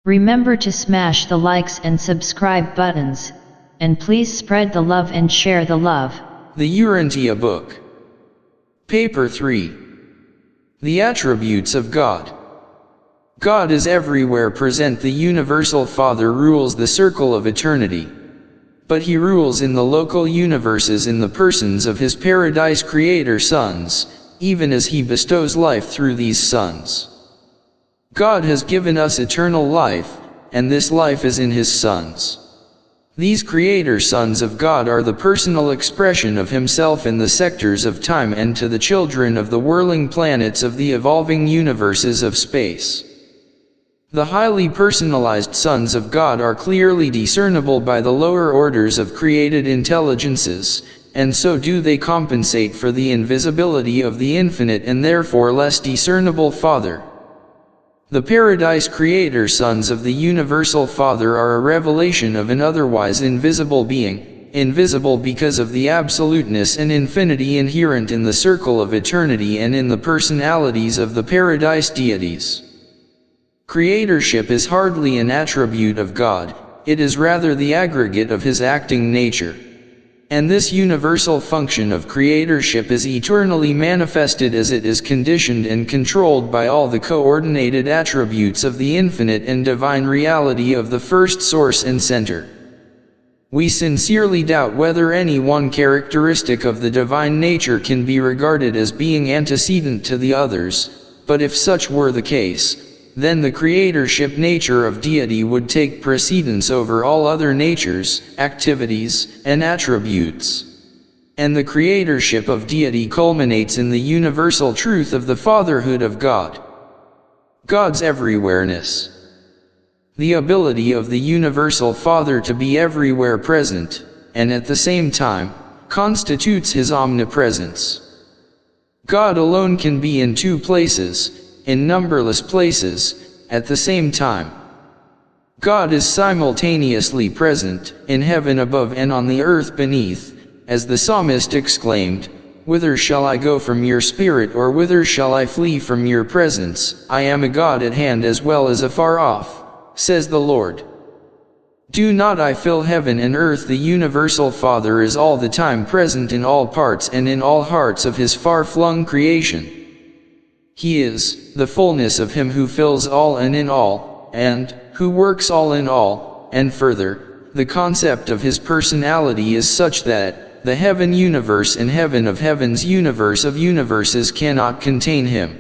Remember to smash the likes and subscribe buttons, and please spread the love and share the love. The Urantia book. Paper 3. The attributes of God. God is everywhere present. The universal Father rules the circle of eternity. But he rules in the local universes in the persons of his paradise creator sons, even as he bestows life through these sons. God has given us eternal life, and this life is in his sons. These creator sons of God are the personal expression of himself in the sectors of time and to the children of the whirling planets of the evolving universes of space. The highly personalized sons of God are clearly discernible by the lower orders of created intelligences, and so do they compensate for the invisibility of the infinite and therefore less discernible Father. The paradise creator sons of the universal Father are a revelation of an otherwise invisible being, invisible because of the absoluteness and infinity inherent in the circle of eternity and in the personalities of the paradise deities. Creatorship is hardly an attribute of God, it is rather the aggregate of his acting nature. And this universal function of creatorship is eternally manifested as it is conditioned and controlled by all the coordinated attributes of the infinite and divine reality of the first source and center. We sincerely doubt whether any one characteristic of the divine nature can be regarded as being antecedent to the others, but if such were the case, then the creatorship nature of deity would take precedence over all other natures, activities, and attributes. And the creatorship of deity culminates in the universal truth of the fatherhood of God. God's everywhereness. The ability of the universal Father to be everywhere present, and at the same time, constitutes his omnipresence. God alone can be in two places, in numberless places, at the same time. God is simultaneously present, in heaven above and on the earth beneath, as the psalmist exclaimed, "Whither shall I go from your spirit, or whither shall I flee from your presence? I am a God at hand as well as afar off, says the Lord." Do not I fill heaven and earth? The universal Father is all the time present in all parts and in all hearts of his far-flung creation. He is the fullness of him who fills all and in all, and who works all in all, and further, the concept of his personality is such that the heaven universe and heaven of heavens universe of universes cannot contain him.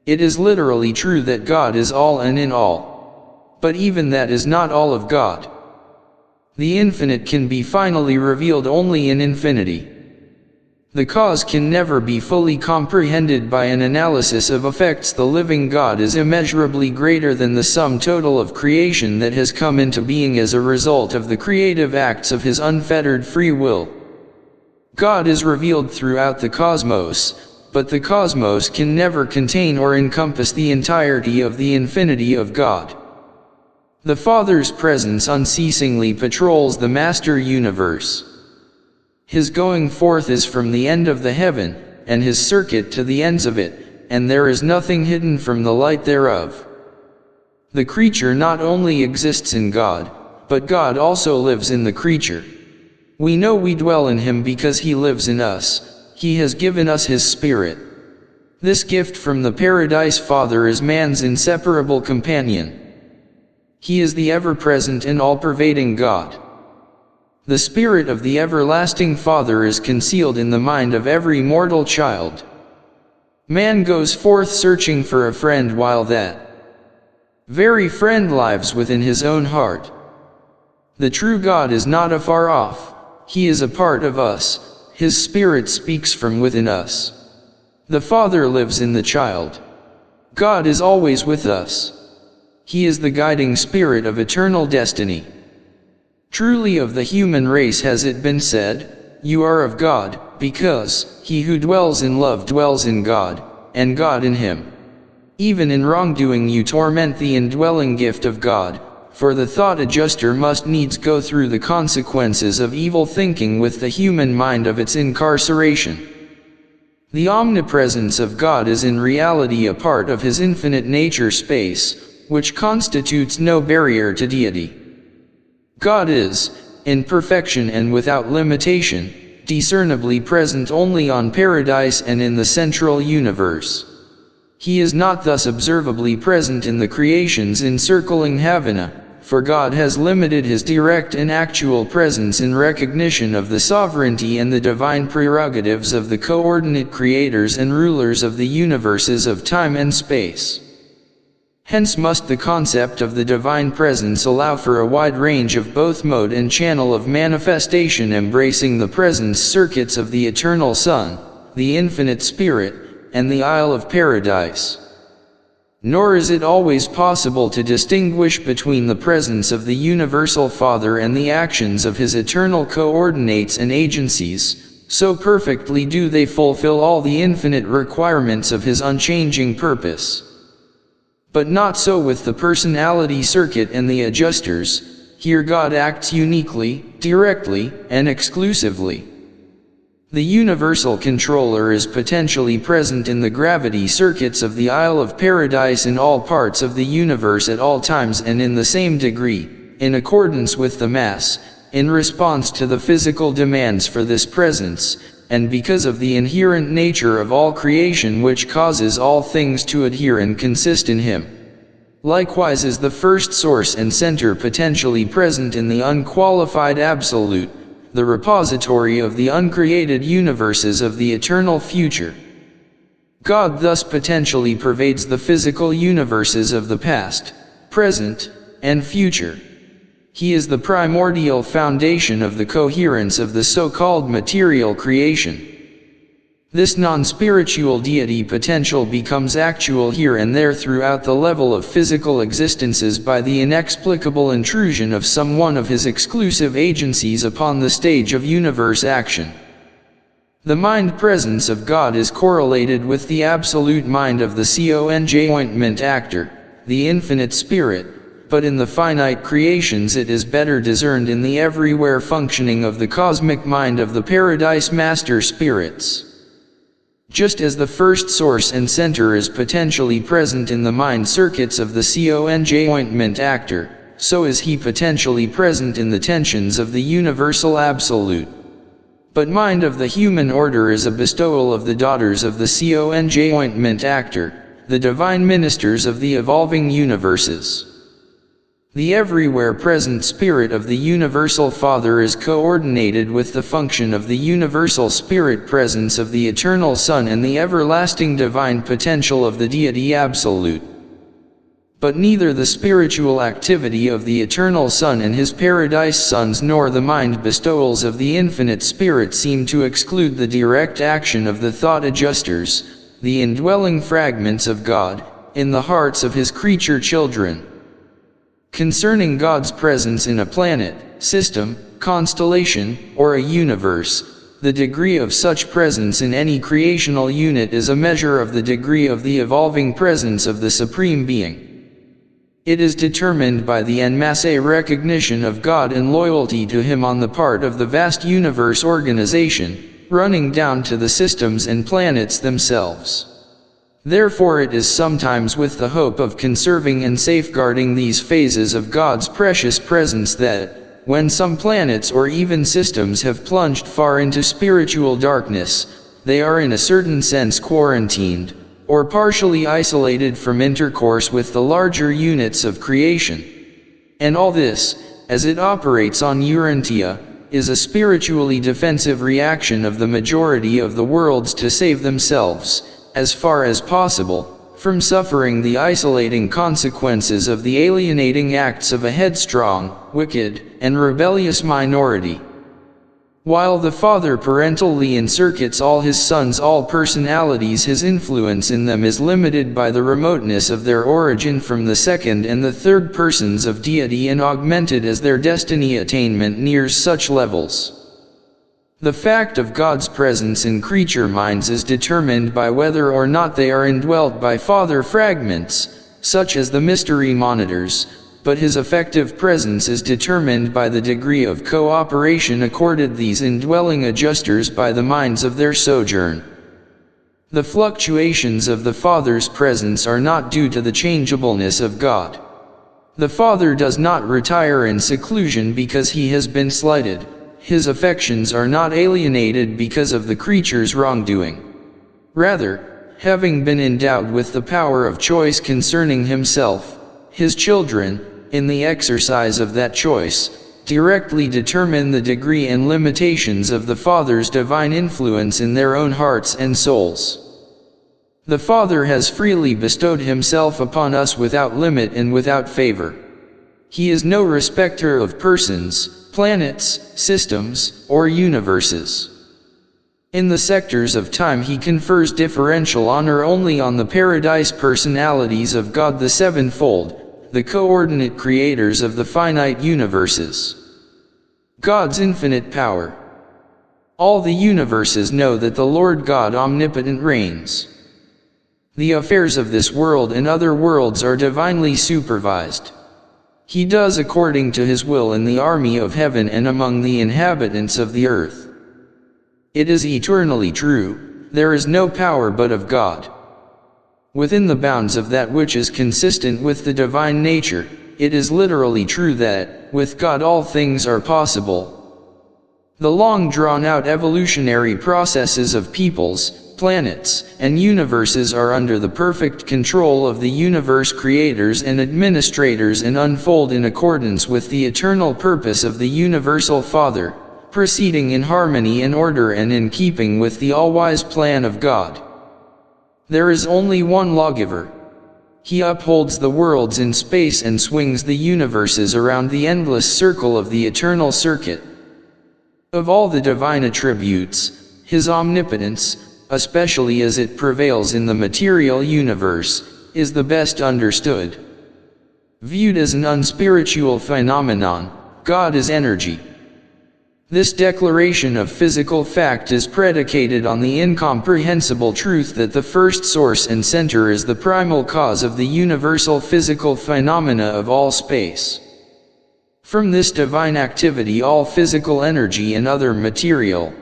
It is literally true that God is all and in all. But even that is not all of God. The infinite can be finally revealed only in infinity. The cause can never be fully comprehended by an analysis of effects. The living God is immeasurably greater than the sum total of creation that has come into being as a result of the creative acts of his unfettered free will. God is revealed throughout the cosmos, but the cosmos can never contain or encompass the entirety of the infinity of God. The Father's presence unceasingly patrols the master universe. His going forth is from the end of the heaven, and his circuit to the ends of it, and there is nothing hidden from the light thereof. The creature not only exists in God, but God also lives in the creature. We know we dwell in him because he lives in us. He has given us his Spirit. This gift from the Paradise Father is man's inseparable companion. He is the ever-present and all-pervading God. The Spirit of the everlasting Father is concealed in the mind of every mortal child. Man goes forth searching for a friend while that very friend lives within his own heart. The true God is not afar off, he is a part of us, his Spirit speaks from within us. The Father lives in the child. God is always with us. He is the guiding spirit of eternal destiny. Truly of the human race has it been said, "You are of God," because he who dwells in love dwells in God, and God in him. Even in wrongdoing you torment the indwelling gift of God, for the thought adjuster must needs go through the consequences of evil thinking with the human mind of its incarceration. The omnipresence of God is in reality a part of his infinite nature space, which constitutes no barrier to deity. God is, in perfection and without limitation, discernibly present only on paradise and in the central universe. He is not thus observably present in the creations encircling Havana, for God has limited his direct and actual presence in recognition of the sovereignty and the divine prerogatives of the coordinate creators and rulers of the universes of time and space. Hence must the concept of the divine presence allow for a wide range of both mode and channel of manifestation, embracing the presence circuits of the Eternal Son, the Infinite Spirit, and the Isle of Paradise. Nor is it always possible to distinguish between the presence of the Universal Father and the actions of his eternal coordinates and agencies, so perfectly do they fulfill all the infinite requirements of his unchanging purpose. But not so with the personality circuit and the adjusters. Here God acts uniquely, directly, and exclusively. The universal controller is potentially present in the gravity circuits of the Isle of Paradise in all parts of the universe at all times and in the same degree, in accordance with the mass, in response to the physical demands for this presence, and because of the inherent nature of all creation which causes all things to adhere and consist in him. Likewise is the first source and center potentially present in the unqualified absolute, the repository of the uncreated universes of the eternal future. God thus potentially pervades the physical universes of the past, present, and future. He is the primordial foundation of the coherence of the so-called material creation. This non-spiritual deity potential becomes actual here and there throughout the level of physical existences by the inexplicable intrusion of some one of his exclusive agencies upon the stage of universe action. The mind presence of God is correlated with the absolute mind of the conjoint actor, the infinite spirit, but in the finite creations it is better discerned in the everywhere functioning of the cosmic mind of the paradise master spirits. Just as the first source and center is potentially present in the mind circuits of the conjoint actor, so is he potentially present in the tensions of the universal absolute. But mind of the human order is a bestowal of the daughters of the conjoint actor, the divine ministers of the evolving universes. The everywhere present spirit of the Universal Father is coordinated with the function of the universal spirit presence of the Eternal Son and the everlasting divine potential of the Deity Absolute. But neither the spiritual activity of the Eternal Son and his paradise sons nor the mind bestowals of the Infinite Spirit seem to exclude the direct action of the thought adjusters, the indwelling fragments of God, in the hearts of his creature children. Concerning God's presence in a planet, system, constellation, or a universe, the degree of such presence in any creational unit is a measure of the degree of the evolving presence of the Supreme Being. It is determined by the en masse recognition of God and loyalty to Him on the part of the vast universe organization, running down to the systems and planets themselves. Therefore it is sometimes with the hope of conserving and safeguarding these phases of God's precious presence that, when some planets or even systems have plunged far into spiritual darkness, they are in a certain sense quarantined, or partially isolated from intercourse with the larger units of creation. And all this, as it operates on Urantia, is a spiritually defensive reaction of the majority of the worlds to save themselves, as far as possible, from suffering the isolating consequences of the alienating acts of a headstrong, wicked, and rebellious minority. While the Father parentally encircuits all his sons, all personalities, his influence in them is limited by the remoteness of their origin from the second and the third persons of deity and augmented as their destiny attainment nears such levels. The fact of God's presence in creature minds is determined by whether or not they are indwelt by Father fragments, such as the mystery monitors, but his effective presence is determined by the degree of cooperation accorded these indwelling adjusters by the minds of their sojourn. The fluctuations of the Father's presence are not due to the changeableness of God. The Father does not retire in seclusion because he has been slighted. His affections are not alienated because of the creature's wrongdoing. Rather, having been endowed with the power of choice concerning himself, his children, in the exercise of that choice, directly determine the degree and limitations of the Father's divine influence in their own hearts and souls. The Father has freely bestowed himself upon us without limit and without favor. He is no respecter of persons, planets, systems, or universes. In the sectors of time he confers differential honor only on the paradise personalities of God the sevenfold, the coordinate creators of the finite universes. God's infinite power. All the universes know that the Lord God omnipotent reigns. The affairs of this world and other worlds are divinely supervised. He does according to his will in the army of heaven and among the inhabitants of the earth. It is eternally true, there is no power but of God. Within the bounds of that which is consistent with the divine nature, it is literally true that, with God all things are possible. The long drawn-out evolutionary processes of peoples, planets, and universes are under the perfect control of the universe creators and administrators and unfold in accordance with the eternal purpose of the universal Father, proceeding in harmony and order and in keeping with the all-wise plan of God. There is only one lawgiver. He upholds the worlds in space and swings the universes around the endless circle of the eternal circuit. Of all the divine attributes, his omnipotence, especially as it prevails in the material universe, is the best understood. Viewed as an unspiritual phenomenon, God is energy. This declaration of physical fact is predicated on the incomprehensible truth that the first source and center is the primal cause of the universal physical phenomena of all space. From this divine activity all physical energy and other material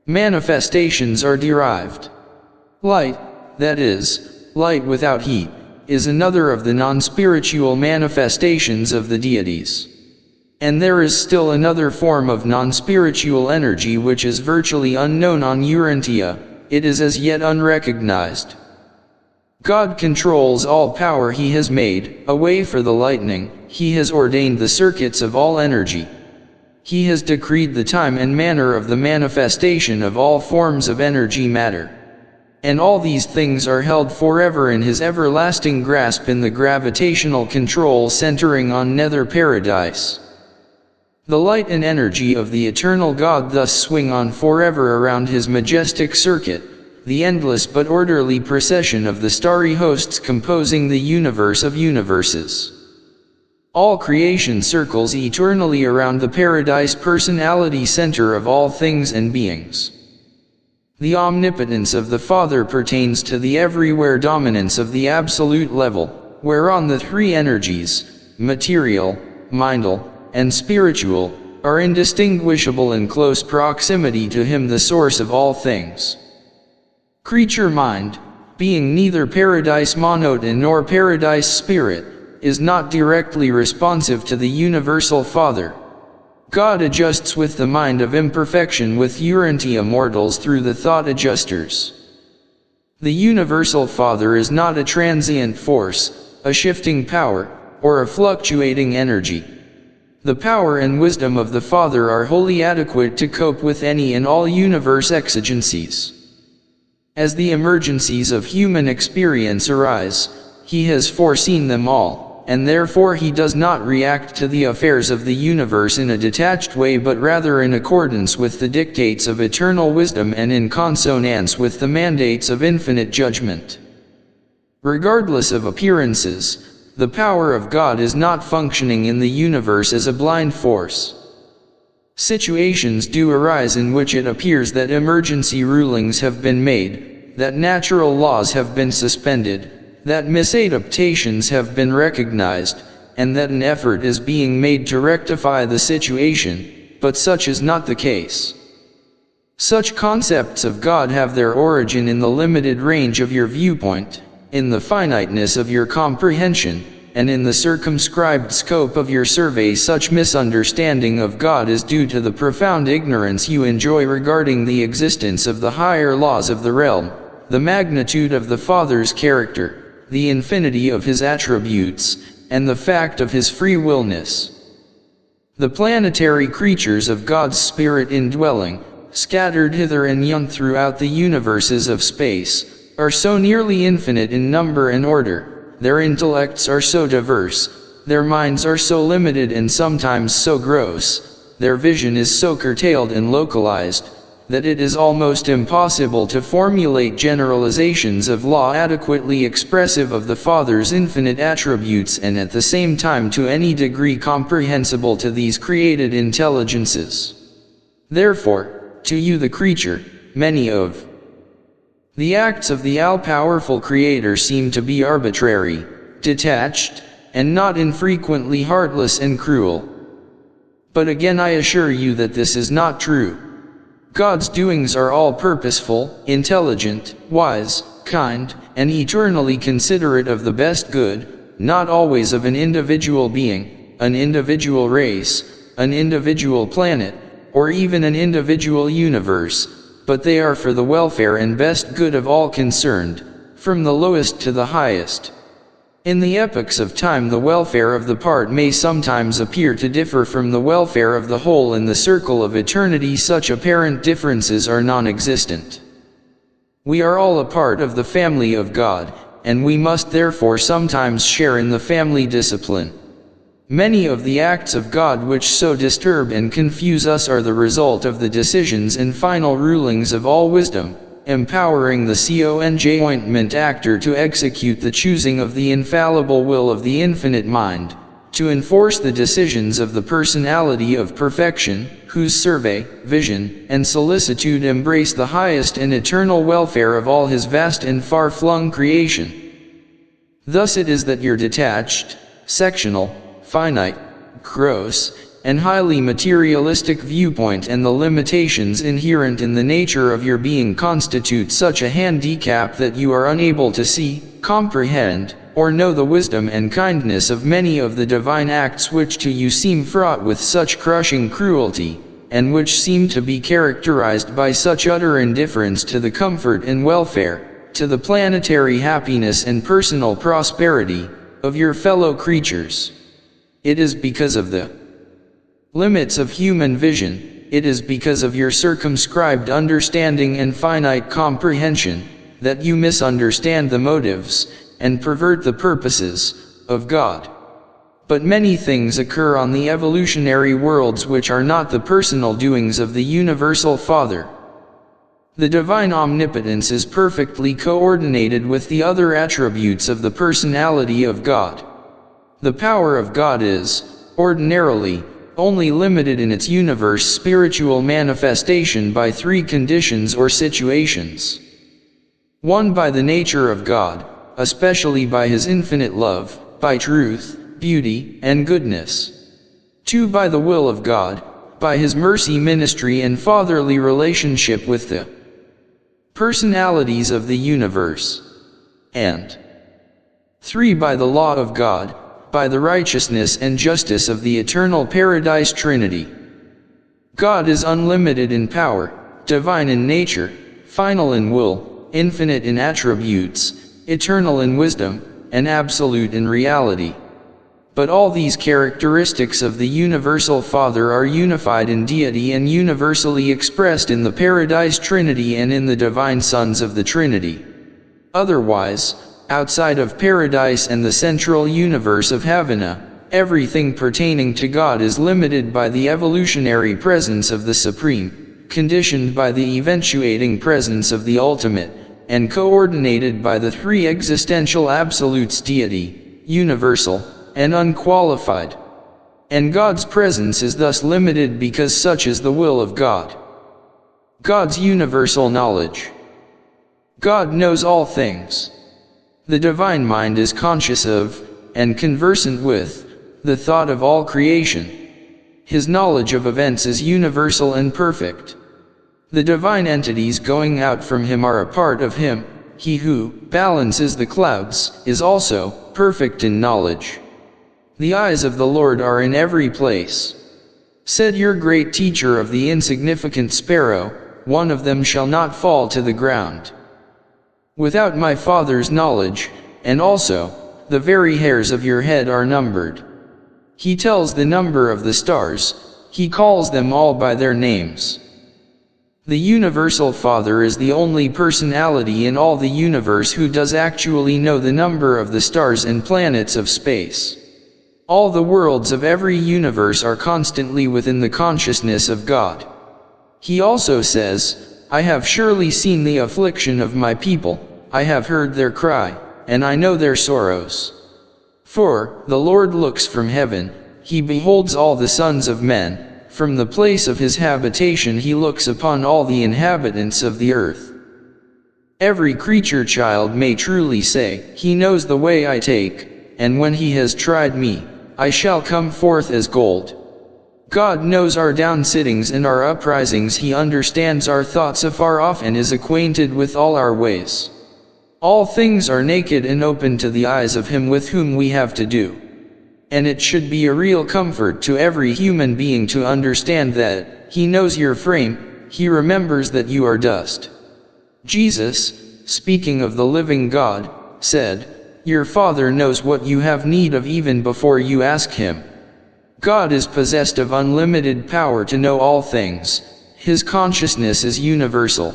manifestations are derived. Light, that is, light without heat, is another of the non-spiritual manifestations of the deities. And there is still another form of non-spiritual energy which is virtually unknown on Urantia, it is as yet unrecognized. God controls all power he has made, a way for the lightning, he has ordained the circuits of all energy. He has decreed the time and manner of the manifestation of all forms of energy matter. And all these things are held forever in his everlasting grasp in the gravitational control centering on nether paradise. The light and energy of the eternal God thus swing on forever around his majestic circuit, the endless but orderly procession of the starry hosts composing the universe of universes. All creation circles eternally around the paradise personality center of all things and beings. The omnipotence of the Father pertains to the everywhere dominance of the absolute level, whereon the three energies, material, mindal, and spiritual, are indistinguishable in close proximity to him the source of all things. Creature mind, being neither paradise monoton nor paradise spirit, is not directly responsive to the universal Father. God adjusts with the mind of imperfection with Urantia mortals through the thought adjusters. The universal Father is not a transient force, a shifting power, or a fluctuating energy. The power and wisdom of the Father are wholly adequate to cope with any and all universe exigencies. As the emergencies of human experience arise, he has foreseen them all, and therefore he does not react to the affairs of the universe in a detached way but rather in accordance with the dictates of eternal wisdom and in consonance with the mandates of infinite judgment. Regardless of appearances, the power of God is not functioning in the universe as a blind force. Situations do arise in which it appears that emergency rulings have been made, that natural laws have been suspended, that misadaptations have been recognized, and that an effort is being made to rectify the situation, but such is not the case. Such concepts of God have their origin in the limited range of your viewpoint, in the finiteness of your comprehension, and in the circumscribed scope of your survey. Such misunderstanding of God is due to the profound ignorance you enjoy regarding the existence of the higher laws of the realm, the magnitude of the Father's character, the infinity of his attributes, and the fact of his free willness. The planetary creatures of God's Spirit indwelling, scattered hither and yon throughout the universes of space, are so nearly infinite in number and order, their intellects are so diverse, their minds are so limited and sometimes so gross, their vision is so curtailed and localized, that it is almost impossible to formulate generalizations of law adequately expressive of the Father's infinite attributes and at the same time to any degree comprehensible to these created intelligences. Therefore, to you the creature, many of the acts of the all-powerful Creator seem to be arbitrary, detached, and not infrequently heartless and cruel. But again I assure you that this is not true. God's doings are all purposeful, intelligent, wise, kind, and eternally considerate of the best good, not always of an individual being, an individual race, an individual planet, or even an individual universe, but they are for the welfare and best good of all concerned, from the lowest to the highest. In the epochs of time the welfare of the part may sometimes appear to differ from the welfare of the whole. In the circle of eternity such apparent differences are non-existent. We are all a part of the family of God, and we must therefore sometimes share in the family discipline. Many of the acts of God which so disturb and confuse us are the result of the decisions and final rulings of all wisdom, empowering the conjoint actor to execute the choosing of the infallible will of the infinite mind, to enforce the decisions of the personality of perfection, whose survey, vision, and solicitude embrace the highest and eternal welfare of all his vast and far-flung creation. Thus it is that your detached, sectional, finite, gross, and highly materialistic viewpoint and the limitations inherent in the nature of your being constitute such a handicap that you are unable to see, comprehend, or know the wisdom and kindness of many of the divine acts which to you seem fraught with such crushing cruelty, and which seem to be characterized by such utter indifference to the comfort and welfare, to the planetary happiness and personal prosperity, of your fellow creatures. It is because of the limits of human vision, it is because of your circumscribed understanding and finite comprehension, that you misunderstand the motives, and pervert the purposes, of God. But many things occur on the evolutionary worlds which are not the personal doings of the Universal Father. The divine omnipotence is perfectly coordinated with the other attributes of the personality of God. The power of God is, ordinarily, only limited in its universe spiritual manifestation by three conditions or situations. 1. By the nature of God, especially by his infinite love, by truth, beauty, and goodness. 2. By the will of God, by his mercy ministry and fatherly relationship with the personalities of the universe. And 3. By the law of God, by the righteousness and justice of the eternal paradise Trinity. God is unlimited in power, divine in nature, final in will, infinite in attributes, eternal in wisdom, and absolute in reality. But all these characteristics of the Universal Father are unified in deity and universally expressed in the Paradise Trinity and in the divine sons of the Trinity. Otherwise, outside of paradise and the central universe of Havana, everything pertaining to God is limited by the evolutionary presence of the Supreme, conditioned by the eventuating presence of the Ultimate, and coordinated by the three existential absolutes: deity, universal, and unqualified. And God's presence is thus limited because such is the will of God. God's universal knowledge. God knows all things. The divine mind is conscious of, and conversant with, the thought of all creation. His knowledge of events is universal and perfect. The divine entities going out from him are a part of him. He who balances the clouds is also perfect in knowledge. The eyes of the Lord are in every place. Said your great teacher of the insignificant sparrow, one of them shall not fall to the ground without my Father's knowledge, and also, the very hairs of your head are numbered. He tells the number of the stars, he calls them all by their names. The Universal Father is the only personality in all the universe who does actually know the number of the stars and planets of space. All the worlds of every universe are constantly within the consciousness of God. He also says, I have surely seen the affliction of my people, I have heard their cry, and I know their sorrows. For the Lord looks from heaven, he beholds all the sons of men, from the place of his habitation he looks upon all the inhabitants of the earth. Every creature child may truly say, he knows the way I take, and when he has tried me, I shall come forth as gold. God knows our downsittings and our uprisings, he understands our thoughts afar off and is acquainted with all our ways. All things are naked and open to the eyes of him with whom we have to do. And it should be a real comfort to every human being to understand that, he knows your frame, he remembers that you are dust. Jesus, speaking of the living God, said, your Father knows what you have need of even before you ask him. God is possessed of unlimited power to know all things, his consciousness is universal.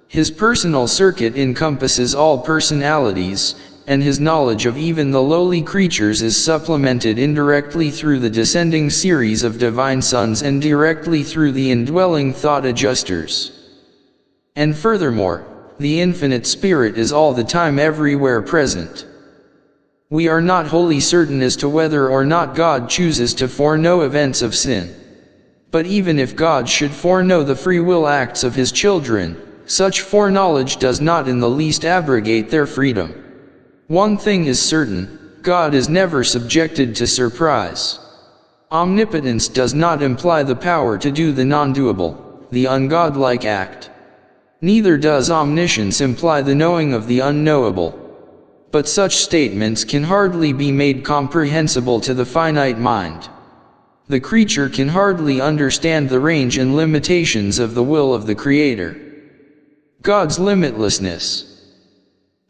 His personal circuit encompasses all personalities, and his knowledge of even the lowly creatures is supplemented indirectly through the descending series of divine sons and directly through the indwelling thought adjusters. And furthermore, the infinite spirit is all the time everywhere present. We are not wholly certain as to whether or not God chooses to foreknow events of sin. But even if God should foreknow the free will acts of his children, such foreknowledge does not in the least abrogate their freedom. One thing is certain, God is never subjected to surprise. Omnipotence does not imply the power to do the non-doable, the ungodlike act. Neither does omniscience imply the knowing of the unknowable. But such statements can hardly be made comprehensible to the finite mind. The creature can hardly understand the range and limitations of the will of the Creator. God's limitlessness.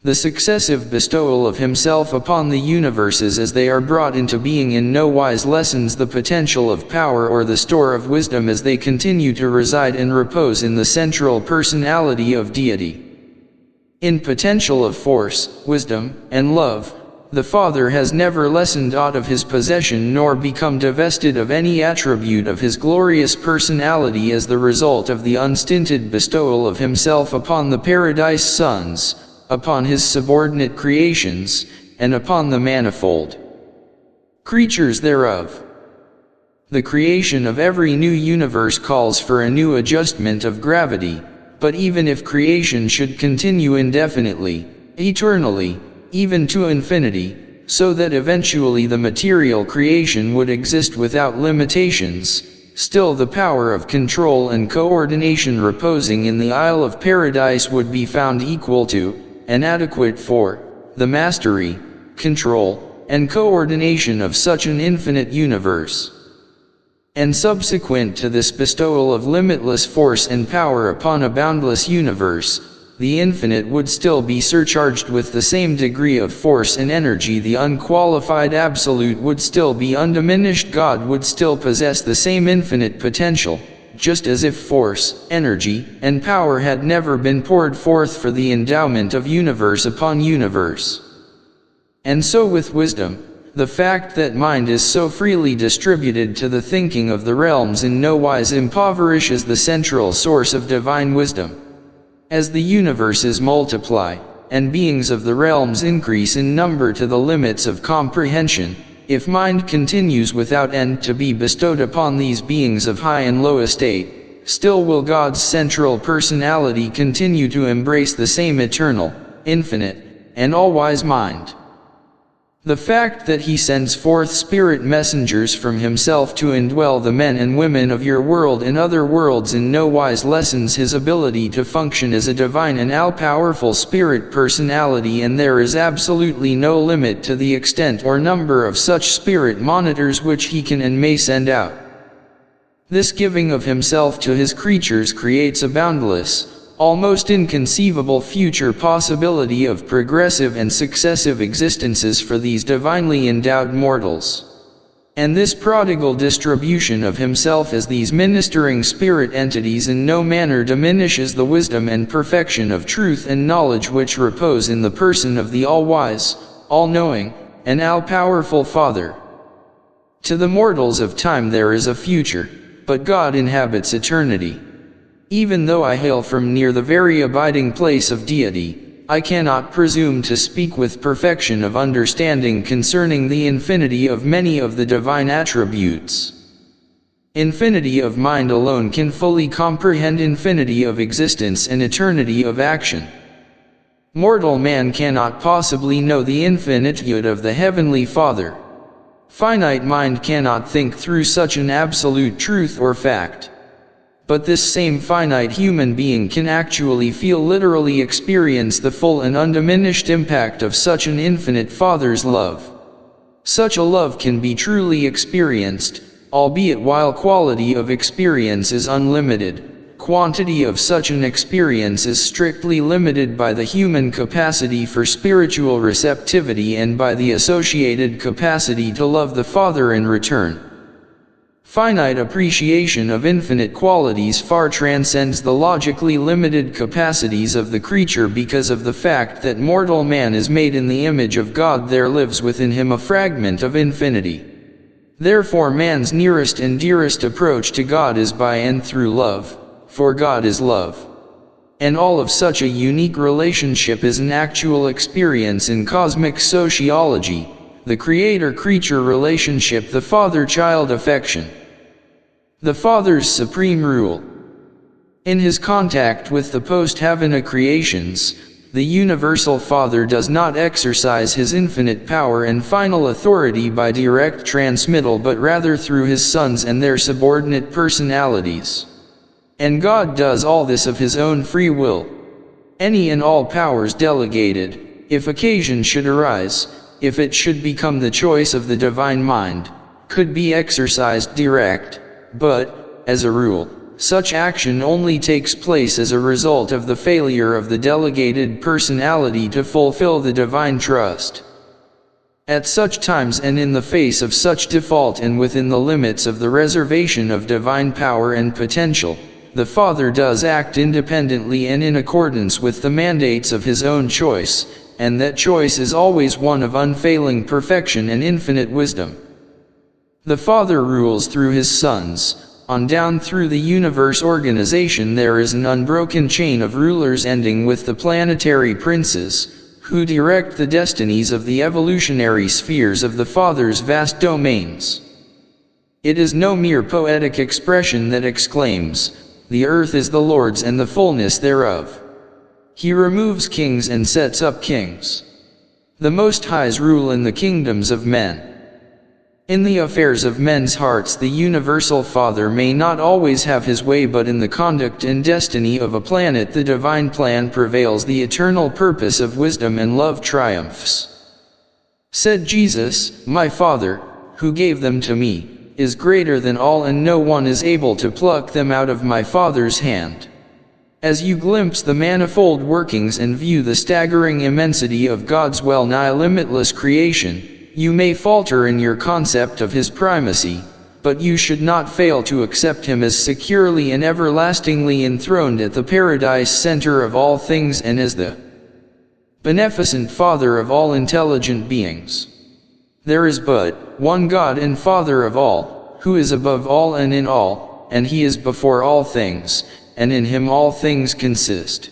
The successive bestowal of himself upon the universes as they are brought into being in no wise lessens the potential of power or the store of wisdom as they continue to reside and repose in the central personality of deity. In potential of force, wisdom, and love, the Father has never lessened aught of his possession nor become divested of any attribute of his glorious personality as the result of the unstinted bestowal of himself upon the paradise sons, upon his subordinate creations, and upon the manifold creatures thereof. The creation of every new universe calls for a new adjustment of gravity, but even if creation should continue indefinitely, eternally, even to infinity, so that eventually the material creation would exist without limitations, still the power of control and coordination reposing in the Isle of Paradise would be found equal to, and adequate for, the mastery, control, and coordination of such an infinite universe. And subsequent to this bestowal of limitless force and power upon a boundless universe, the infinite would still be surcharged with the same degree of force and energy. The unqualified absolute would still be undiminished. God would still possess the same infinite potential, just as if force, energy, and power had never been poured forth for the endowment of universe upon universe. And so with wisdom, the fact that mind is so freely distributed to the thinking of the realms in no wise impoverishes the central source of divine wisdom. As the universes multiply, and beings of the realms increase in number to the limits of comprehension, if mind continues without end to be bestowed upon these beings of high and low estate, still will God's central personality continue to embrace the same eternal, infinite, and all-wise mind. The fact that he sends forth spirit messengers from himself to indwell the men and women of your world and other worlds in no wise lessens his ability to function as a divine and all-powerful spirit personality, and there is absolutely no limit to the extent or number of such spirit monitors which he can and may send out. This giving of himself to his creatures creates a boundless, almost inconceivable future possibility of progressive and successive existences for these divinely endowed mortals. And this prodigal distribution of himself as these ministering spirit entities in no manner diminishes the wisdom and perfection of truth and knowledge which repose in the person of the all-wise, all-knowing, and all-powerful Father. To the mortals of time there is a future, but God inhabits eternity. Even though I hail from near the very abiding place of deity, I cannot presume to speak with perfection of understanding concerning the infinity of many of the divine attributes. Infinity of mind alone can fully comprehend infinity of existence and eternity of action. Mortal man cannot possibly know the infinitude of the Heavenly Father. Finite mind cannot think through such an absolute truth or fact. But this same finite human being can actually literally experience the full and undiminished impact of such an infinite Father's love. Such a love can be truly experienced, albeit while quality of experience is unlimited, quantity of such an experience is strictly limited by the human capacity for spiritual receptivity and by the associated capacity to love the Father in return. Finite appreciation of infinite qualities far transcends the logically limited capacities of the creature because of the fact that mortal man is made in the image of God. There lives within him a fragment of infinity. Therefore man's nearest and dearest approach to God is by and through love, for God is love. And all of such a unique relationship is an actual experience in cosmic sociology, the creator-creature relationship, the father-child affection. The Father's supreme rule. In his contact with the post-Havana creations, the Universal Father does not exercise his infinite power and final authority by direct transmittal but rather through his sons and their subordinate personalities. And God does all this of his own free will. Any and all powers delegated, if occasion should arise, if it should become the choice of the divine mind, could be exercised direct. But, as a rule, such action only takes place as a result of the failure of the delegated personality to fulfill the divine trust. At such times and in the face of such default and within the limits of the reservation of divine power and potential, the Father does act independently and in accordance with the mandates of his own choice, and that choice is always one of unfailing perfection and infinite wisdom. The Father rules through his sons. On down through the universe organization there is an unbroken chain of rulers ending with the planetary princes, who direct the destinies of the evolutionary spheres of the Father's vast domains. It is no mere poetic expression that exclaims, "The earth is the Lord's and the fullness thereof." He removes kings and sets up kings. The Most High's rule in the kingdoms of men. In the affairs of men's hearts the Universal Father may not always have his way, but in the conduct and destiny of a planet the divine plan prevails, the eternal purpose of wisdom and love triumphs. Said Jesus, "My Father, who gave them to me, is greater than all, and no one is able to pluck them out of my Father's hand." As you glimpse the manifold workings and view the staggering immensity of God's well-nigh limitless creation, you may falter in your concept of his primacy, but you should not fail to accept him as securely and everlastingly enthroned at the paradise center of all things and as the beneficent Father of all intelligent beings. There is but one God and Father of all, who is above all and in all, and he is before all things, and in him all things consist.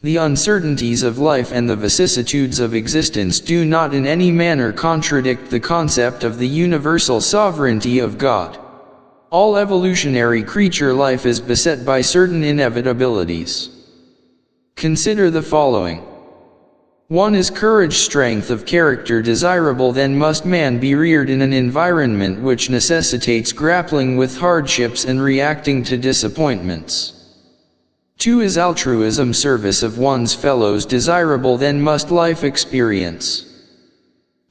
The uncertainties of life and the vicissitudes of existence do not in any manner contradict the concept of the universal sovereignty of God. All evolutionary creature life is beset by certain inevitabilities. Consider the following. 1 is courage, strength of character desirable, then must man be reared in an environment which necessitates grappling with hardships and reacting to disappointments. 2 is altruism, service of one's fellows desirable, then must life experience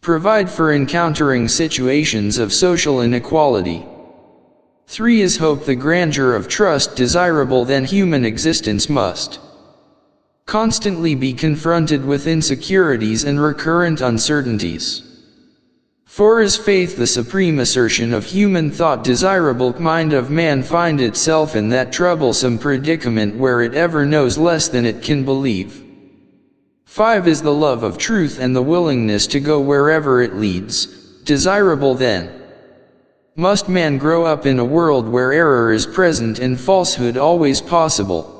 provide for encountering situations of social inequality. 3 is hope, the grandeur of trust desirable, then human existence must constantly be confronted with insecurities and recurrent uncertainties. 4 is faith, the supreme assertion of human thought desirable, mind of man find itself in that troublesome predicament where it ever knows less than it can believe. 5 is the love of truth and the willingness to go wherever it leads, desirable, then must man grow up in a world where error is present and falsehood always possible.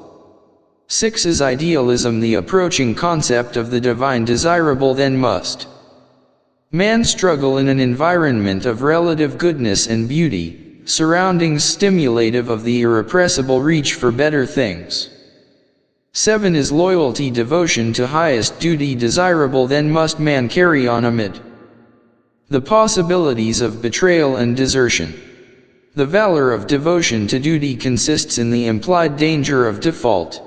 6 is idealism, the approaching concept of the divine desirable, then must man struggle in an environment of relative goodness and beauty, surroundings stimulative of the irrepressible reach for better things. 7 is loyalty, devotion to highest duty desirable, then must man carry on amid the possibilities of betrayal and desertion. The valor of devotion to duty consists in the implied danger of default.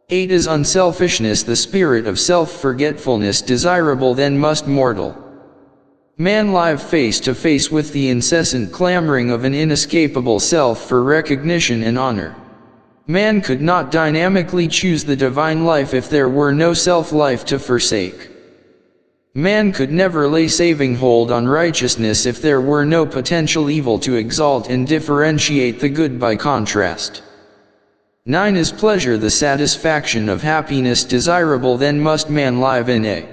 8 is unselfishness, the spirit of self-forgetfulness desirable, then must mortal man live face to face with the incessant clamoring of an inescapable self for recognition and honor. Man could not dynamically choose the divine life if there were no self-life to forsake. Man could never lay saving hold on righteousness if there were no potential evil to exalt and differentiate the good by contrast. 9 is pleasure, the satisfaction of happiness desirable, then must man live in a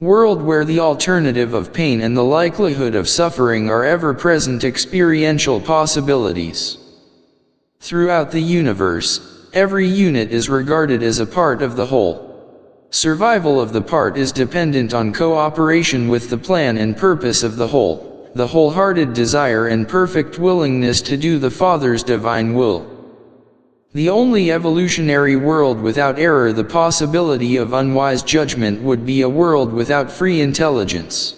world where the alternative of pain and the likelihood of suffering are ever-present experiential possibilities. Throughout the universe, every unit is regarded as a part of the whole. Survival of the part is dependent on cooperation with the plan and purpose of the whole, the wholehearted desire and perfect willingness to do the Father's divine will. The only evolutionary world without error, the possibility of unwise judgment, would be a world without free intelligence.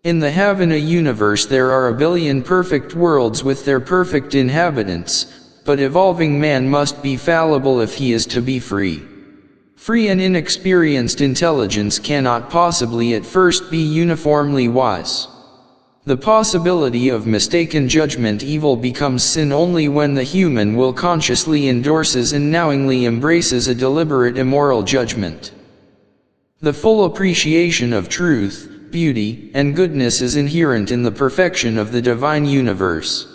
In the Havana universe there are a billion perfect worlds with their perfect inhabitants, but evolving man must be fallible if he is to be free. Free and inexperienced intelligence cannot possibly at first be uniformly wise. The possibility of mistaken judgment evil becomes sin only when the human will consciously endorses and knowingly embraces a deliberate immoral judgment. The full appreciation of truth, beauty, and goodness is inherent in the perfection of the divine universe.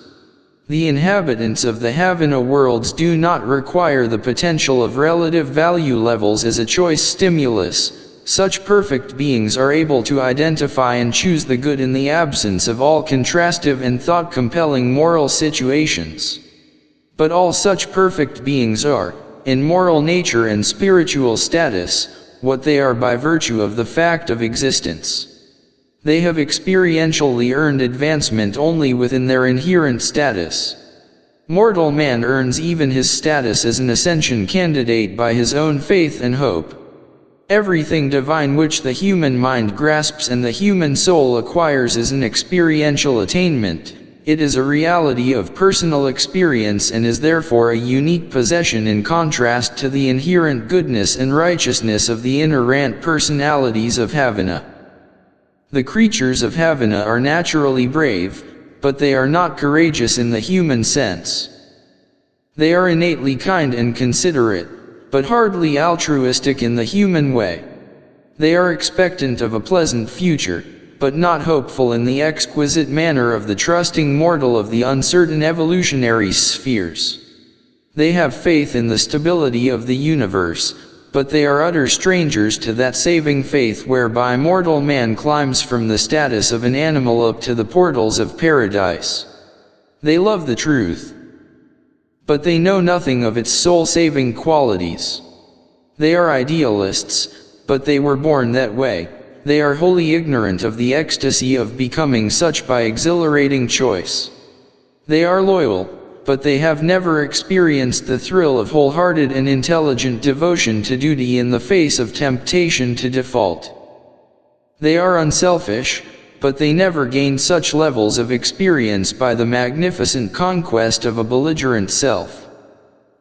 The inhabitants of the Havana worlds do not require the potential of relative value levels as a choice stimulus. Such perfect beings are able to identify and choose the good in the absence of all contrastive and thought-compelling moral situations. But all such perfect beings are, in moral nature and spiritual status, what they are by virtue of the fact of existence. They have experientially earned advancement only within their inherent status. Mortal man earns even his status as an ascension candidate by his own faith and hope. Everything divine which the human mind grasps and the human soul acquires is an experiential attainment. It is a reality of personal experience and is therefore a unique possession in contrast to the inherent goodness and righteousness of the inerrant personalities of Havana. The creatures of Havana are naturally brave, but they are not courageous in the human sense. They are innately kind and considerate, but hardly altruistic in the human way. They are expectant of a pleasant future, but not hopeful in the exquisite manner of the trusting mortal of the uncertain evolutionary spheres. They have faith in the stability of the universe, but they are utter strangers to that saving faith whereby mortal man climbs from the status of an animal up to the portals of paradise. They love the truth, but they know nothing of its soul-saving qualities. They are idealists, but they were born that way. They are wholly ignorant of the ecstasy of becoming such by exhilarating choice. They are loyal, but they have never experienced the thrill of wholehearted and intelligent devotion to duty in the face of temptation to default. They are unselfish, but they never gain such levels of experience by the magnificent conquest of a belligerent self.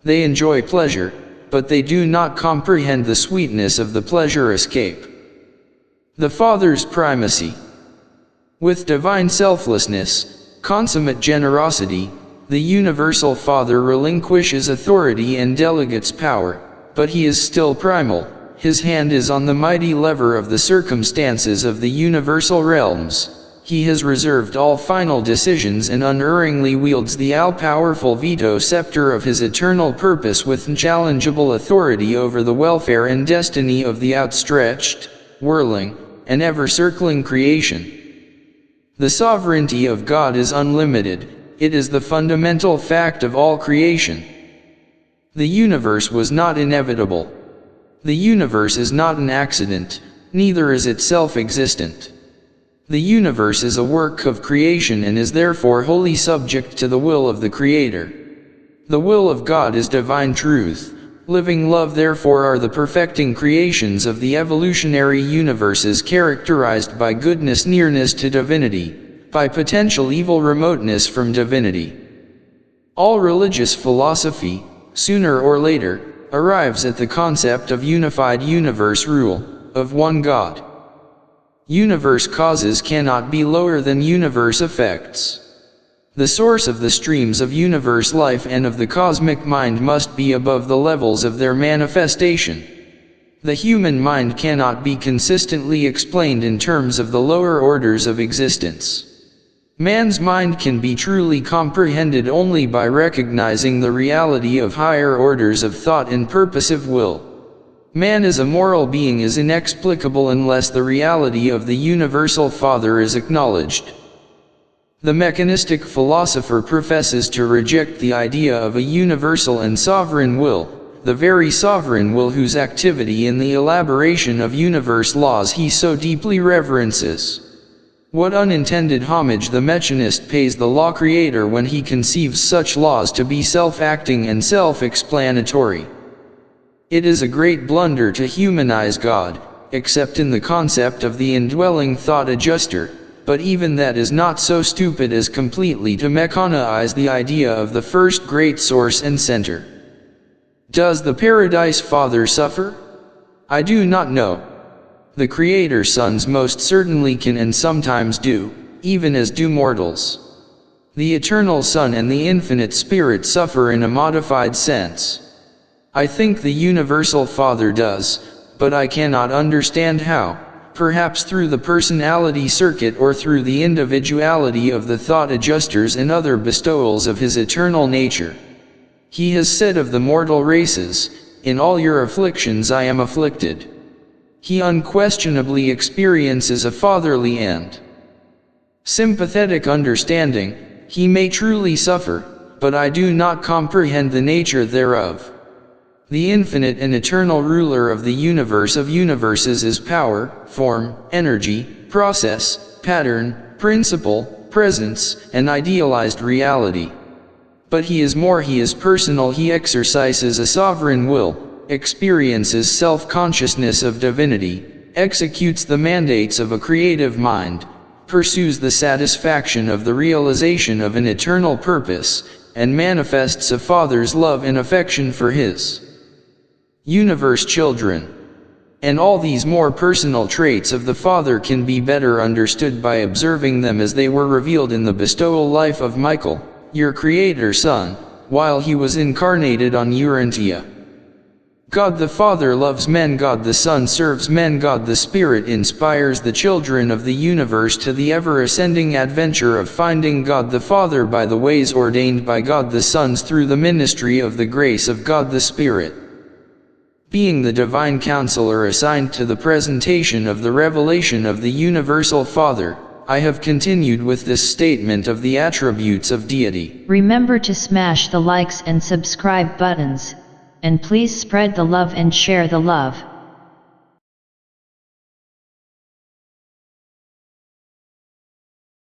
They enjoy pleasure, but they do not comprehend the sweetness of the pleasure escape. The Father's primacy. With divine selflessness, consummate generosity, the universal Father relinquishes authority and delegates power, but he is still primal. His hand is on the mighty lever of the circumstances of the universal realms. He has reserved all final decisions and unerringly wields the all-powerful veto scepter of his eternal purpose with unchallengeable authority over the welfare and destiny of the outstretched, whirling, and ever-circling creation. The sovereignty of God is unlimited. It is the fundamental fact of all creation. The universe was not inevitable. The universe is not an accident, neither is it self-existent. The universe is a work of creation and is therefore wholly subject to the will of the Creator. The will of God is divine truth. Living love therefore are the perfecting creations of the evolutionary universes characterized by goodness nearness to divinity, by potential evil remoteness from divinity. All religious philosophy, sooner or later, arrives at the concept of unified universe rule, of one God. Universe causes cannot be lower than universe effects. The source of the streams of universe life and of the cosmic mind must be above the levels of their manifestation. The human mind cannot be consistently explained in terms of the lower orders of existence. Man's mind can be truly comprehended only by recognizing the reality of higher orders of thought and purposive will. Man as a moral being is inexplicable unless the reality of the universal Father is acknowledged. The mechanistic philosopher professes to reject the idea of a universal and sovereign will, the very sovereign will whose activity in the elaboration of universe laws he so deeply reverences. What unintended homage the mechanist pays the law creator when he conceives such laws to be self-acting and self-explanatory. It is a great blunder to humanize God, except in the concept of the indwelling thought adjuster, but even that is not so stupid as completely to mechanize the idea of the first great source and center. Does the Paradise Father suffer? I do not know. The Creator's sons most certainly can and sometimes do, even as do mortals. The Eternal Son and the Infinite Spirit suffer in a modified sense. I think the Universal Father does, but I cannot understand how, perhaps through the personality circuit or through the individuality of the thought adjusters and other bestowals of his eternal nature. He has said of the mortal races, "In all your afflictions I am afflicted." He unquestionably experiences a fatherly and sympathetic understanding. He may truly suffer, but I do not comprehend the nature thereof. The infinite and eternal ruler of the universe of universes is power, form, energy, process, pattern, principle, presence, and idealized reality. But he is more, he is personal, he exercises a sovereign will, experiences self-consciousness of divinity, executes the mandates of a creative mind, pursues the satisfaction of the realization of an eternal purpose, and manifests a father's love and affection for his universe children. And all these more personal traits of the Father can be better understood by observing them as they were revealed in the bestowal life of Michael, your Creator Son, while he was incarnated on Urantia. God the Father loves men, God the Son serves men, God the Spirit inspires the children of the universe to the ever-ascending adventure of finding God the Father by the ways ordained by God the Son through the ministry of the grace of God the Spirit. Being the divine counselor assigned to the presentation of the revelation of the universal Father, I have continued with this statement of the attributes of deity. Remember to smash the likes and subscribe buttons, and please spread the love and share the love.